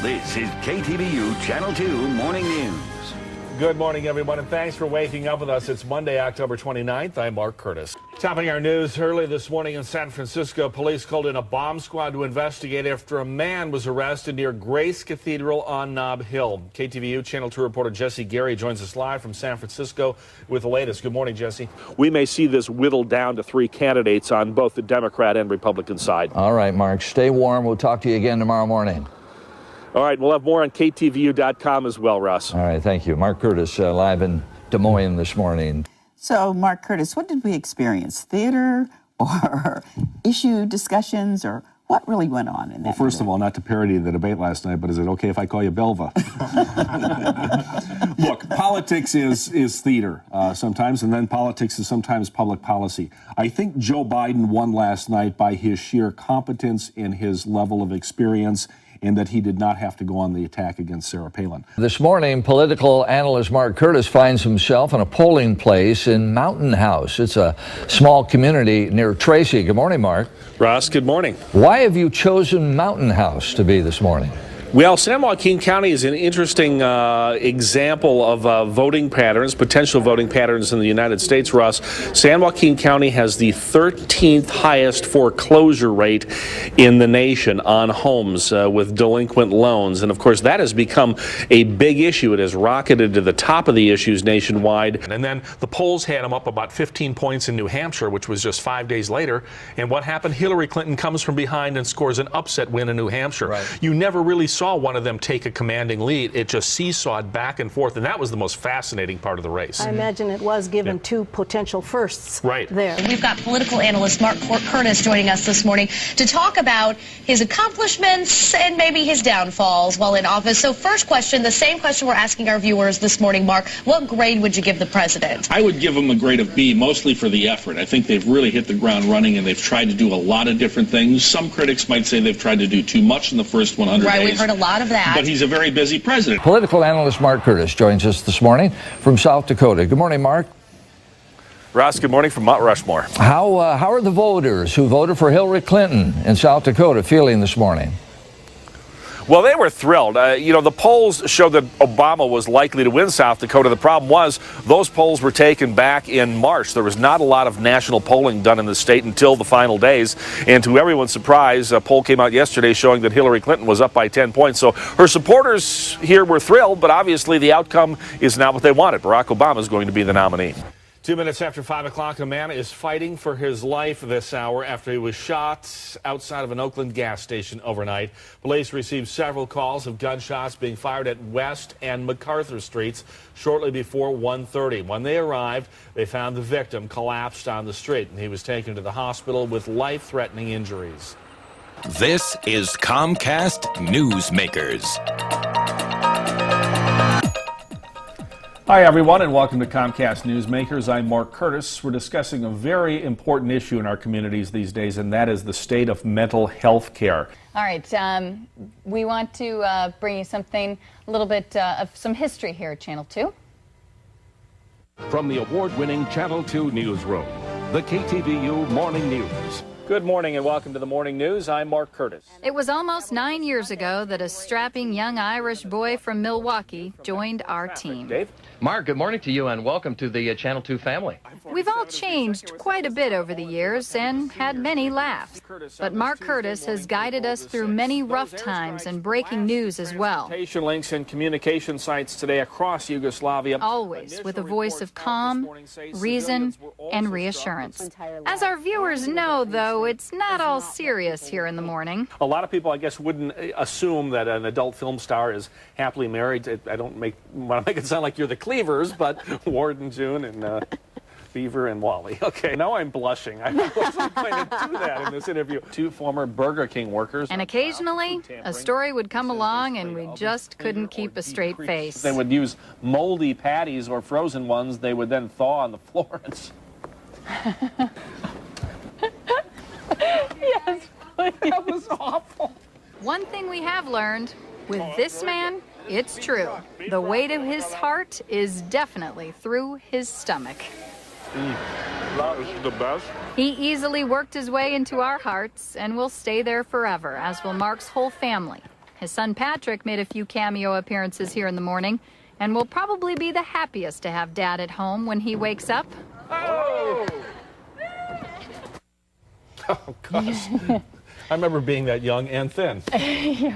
This is KTVU Channel 2 Morning News. Good morning, everyone, and thanks for waking up with us. It's Monday, October 29th. I'm Mark Curtis. Topping our news early this morning in San Francisco, police called in a bomb squad to investigate after a man was arrested near Grace Cathedral on Nob Hill. KTVU Channel 2 reporter Jesse Gary joins us live from San Francisco with the latest. Good morning, Jesse. We may see this whittled down to 3 candidates on both the Democrat and Republican side. All right, Mark, stay warm. We'll talk to you again tomorrow morning. All right, we'll have more on KTVU.com as well, Russ. All right, thank you. Mark Curtis, live in Des Moines this morning. So, Mark Curtis, what did we experience? Theater or issue discussions, or what really went on in that? Well, first of all, not to parody the debate last night, but is it okay if I call you Belva? Look, politics is theater sometimes, and then politics is sometimes public policy. I think Joe Biden won last night by his sheer competence and his level of experience, and that he did not have to go on the attack against Sarah Palin. This morning, political analyst Mark Curtis finds himself in a polling place in Mountain House. It's a small community near Tracy. Good morning, Mark. Russ, good morning. Why have you chosen Mountain House to be this morning? Well, San Joaquin County is an interesting example of voting patterns, potential voting patterns in the United States, Russ. San Joaquin County has the 13th highest foreclosure rate in the nation on homes with delinquent loans. And, of course, that has become a big issue. It has rocketed to the top of the issues nationwide. And then the polls had him up about 15 points in New Hampshire, which was just 5 days later. And what happened? Hillary Clinton comes from behind and scores an upset win in New Hampshire. Right. You never really saw one of them take a commanding lead. It just seesawed back and forth, and that was the most fascinating part of the race. I imagine it was given two potential firsts right there. We've got political analyst Mark Curtis joining us this morning to talk about his accomplishments and maybe his downfalls while in office. So first question, the same question we're asking our viewers this morning, Mark. What grade would you give the president? I would give him a grade of B, mostly for the effort. I think they've really hit the ground running, and they've tried to do a lot of different things. Some critics might say they've tried to do too much in the first 100 days. Right, we've heard a lot of that. But he's a very busy president. Political analyst Mark Curtis joins us this morning from South Dakota. Good morning, Mark. Russ, good morning from Mount Rushmore. How are the voters who voted for Hillary Clinton in South Dakota feeling this morning? Well, they were thrilled. The polls showed that Obama was likely to win South Dakota. The problem was those polls were taken back in March. There was not a lot of national polling done in the state until the final days. And to everyone's surprise, a poll came out yesterday showing that Hillary Clinton was up by 10 points. So her supporters here were thrilled, but obviously the outcome is not what they wanted. Barack Obama is going to be the nominee. 2 minutes after 5 o'clock, a man is fighting for his life this hour after he was shot outside of an Oakland gas station overnight. Police received several calls of gunshots being fired at West and MacArthur Streets shortly before 1:30. When they arrived, they found the victim collapsed on the street, and he was taken to the hospital with life-threatening injuries. This is Comcast Newsmakers. Hi, everyone, and welcome to Comcast Newsmakers. I'm Mark Curtis. We're discussing a very important issue in our communities these days, and that is the state of mental health care. All right, we want to bring you something, a little bit of some history here at Channel 2. From the award-winning Channel 2 newsroom, the KTVU Morning News. Good morning and welcome to the Morning News. I'm Mark Curtis. It was almost 9 years ago that a strapping young Irish boy from Milwaukee joined our team. Dave? Mark, good morning to you and welcome to the Channel 2 family. We've all changed quite a bit over the years and had many laughs. But Mark Curtis has guided us through many rough times and breaking news as well. Transportation links and communication sites today across Yugoslavia. Always with a voice of calm, reason, and reassurance. As our viewers know, though, it's not all serious here in the morning. A lot of people, I guess, wouldn't assume that an adult film star is happily married. I don't want to make it sound like you're the Cleavers, but Ward and June and Beaver and Wally. Okay, now I'm blushing. I wasn't going to do that in this interview. 2 former Burger King workers. And occasionally, a story would come along and we just couldn't keep a straight face. They would use moldy patties or frozen ones. They would then thaw on the floor. Yes, please. That was awful. One thing we have learned, with this man, it's true. The weight of his heart is definitely through his stomach. That was the best. He easily worked his way into our hearts and will stay there forever, as will Mark's whole family. His son Patrick made a few cameo appearances here in the morning and will probably be the happiest to have Dad at home when he wakes up. Oh, oh gosh. I remember being that young and thin.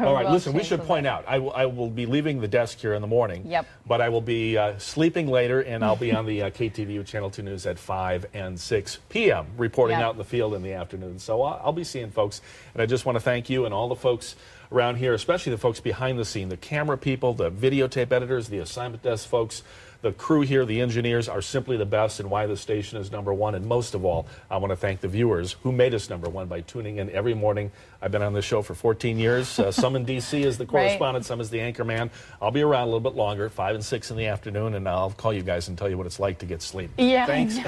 All right, listen, we should point out, I will be leaving the desk here in the morning. Yep. But I will be sleeping later, and I'll be on the KTVU Channel 2 News at 5 and 6 p.m. reporting out in the field in the afternoon. So I'll be seeing folks, and I just want to thank you and all the folks around here, especially the folks behind the scene, the camera people, the videotape editors, the assignment desk folks. The crew here, the engineers, are simply the best and why the station is #1. And most of all, I want to thank the viewers who made us #1 by tuning in every morning. I've been on this show for 14 years. Some in D.C. as the correspondent, some as the anchor man. I'll be around a little bit longer, 5 and 6 in the afternoon, and I'll call you guys and tell you what it's like to get sleep. Yeah, Thanks.